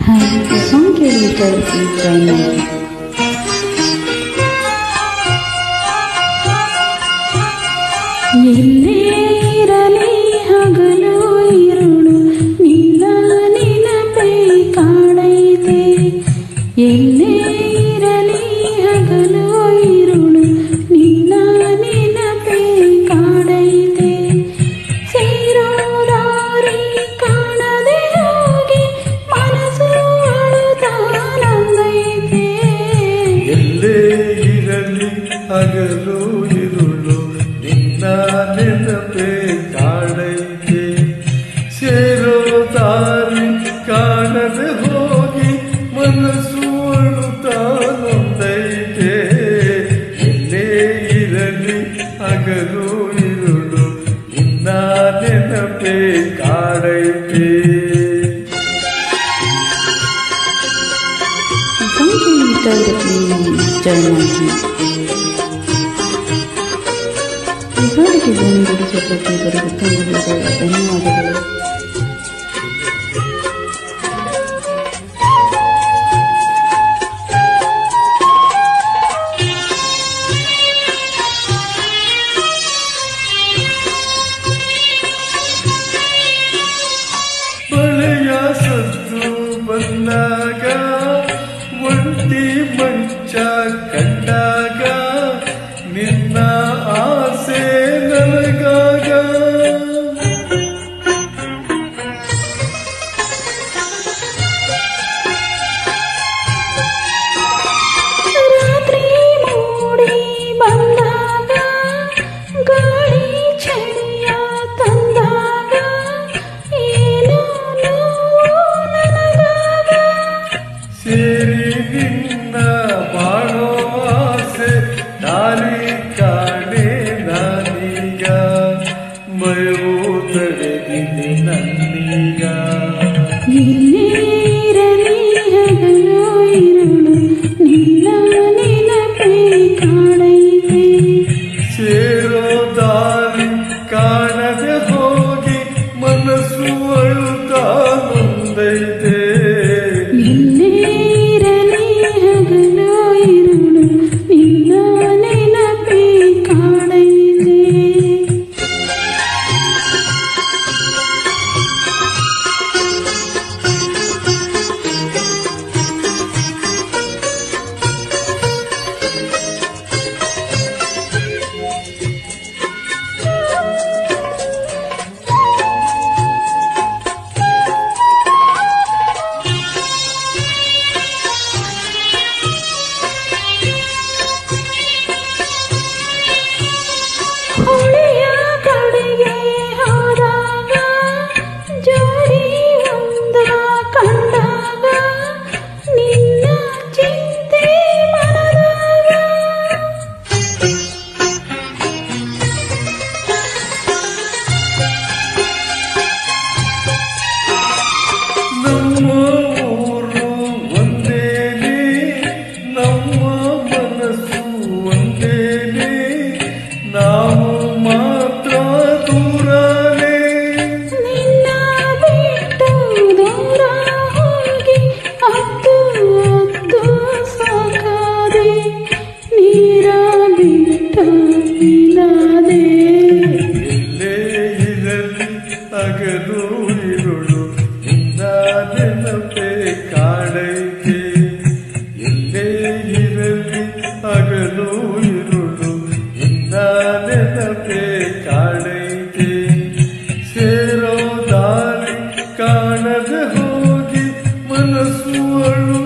The song creator is Raymond. ಎಲ್ಲೇ ಇರಲಿ ಹಗಲು ಇರುಳು ನಿನ್ನ ನೆನಪೇ ಕಾಡೈತೆ. ಎಲ್ಲೇ ಇರಲಿ ಹಗಲು ಇರುಳು ನಿನ್ನ ನೆನಪೇ ಕಾಡೈತೆ. ಸೇರೋ ದಾರಿ ಕಾಣದೆ ಹೋಗಿ ಮನಸ್ಸು ಅಳುತ್ತಾ ನೊಂದೈತೆ. ಎಲ್ಲೇ ಇರಲಿ ಹಗಲು ಇರುಳು ನಿನ್ನ ನೆನಪೇ ಕಾಡೈತೆ. ಸೇರೋ ದಾರಿ ಕಾಣದೆ ಹೋಗಿ ಮನಸ್ಸು ಅಳುತ್ತಾ ನೊಂದೈತೆ. ಎಲ್ಲೇ ಇರಲಿ ಹಗಲು ಇರುಳು ನಿನ್ನ ನೆನಪೇ ಕಾಡೈತೆ. The song creator is Raymond. ಈ ಹಾಡಿಗೆ ಧ್ವನಿ ಗುಡಿಸುವ ಪ್ರತಿಯೊಬ್ಬರಿಗೂ ತುಂಬ ಧನ್ಯವಾದಗಳು. ಬಳೆಯ ಸದ್ದು ಬಂದಾಗ ಒಂಟಿ ಮಂಚ ಕಂಡಾಗ ನಿನ್ನ ಆಸೆ ನನಗಾಗ. ರಾತ್ರಿ ಮೂಡಿ ಬಂದಾಗ ಗಾಳಿ ಚಳಿಯ ತಂದಾಗ ಏನೋ ನೋವು ನನಗಾಗ. ಸೇರಿ ನಿನ್ನ ಬಾಳೋ ಆಸೆ ದಾರಿ ಕಾಣೆ ನಾನೀಗ. ಮಯವು ತಡೆದಿದೆ ನನ್ನೀಗ. ಎಲ್ಲೇರಲಿ ಹಗಲು ಇರುಳು ನಿನ್ನ ನೆನಪೇ ಕಾಡೈತೆ. ಸೇರೋ ದಾರಿ ಕಾಣದೆ ಹೋಗಿ ಮನಸ್ಸು ಅಳುತ್ತಾ ನೊಂದೈತೆ. ಎಲ್ಲೇರಲಿ ಹಗಲು ಇರುಳು ನಿನ್ನ ನೆನಪೇ ಕಾಡೈತೆ. ಹೊಳೆಯ ಕಡೆಗೆ ಹೋದಾಗ ಜೋಡಿ ಒಂದರ ಕಂಡಾಗ ನಿನ್ನ ಚಿಂತೆ ಮನದಾಗ. ನಮ್ಮ ಊರು ಒಂದೇನೆ, ನಮ್ಮ ಮನಸ್ಸು ಒಂದೇನೆ, ನಾವು ಮಾತ್ರ ದೂರನೇ. ನಿನ್ನ ಬಿಟ್ಟು ದೂರ ಹೋಗಿ ಅತ್ತು ಅತ್ತು ಸಾಕಾದೆ. ನೀರ ಬಿಟ್ಟು ಇಲ್ಲದೆ. ಎಲ್ಲೇ ಇರಲಿ ಹಗಲು ಇರುಳು ನಿನ್ನ ನೆನಪೇ ಕಾಡೈತೆ. ಎಲ್ಲೇ ಇರಲಿ ಹಗಲು ಇರುಳು ನಿನ್ನ ನೆನಪೇ ಕಾಡೈತೆ. ಸೇರೋ ದಾರಿ ಕಾಣದೆ ಹೋಗಿ ಮನಸ್ಸು ಅಳು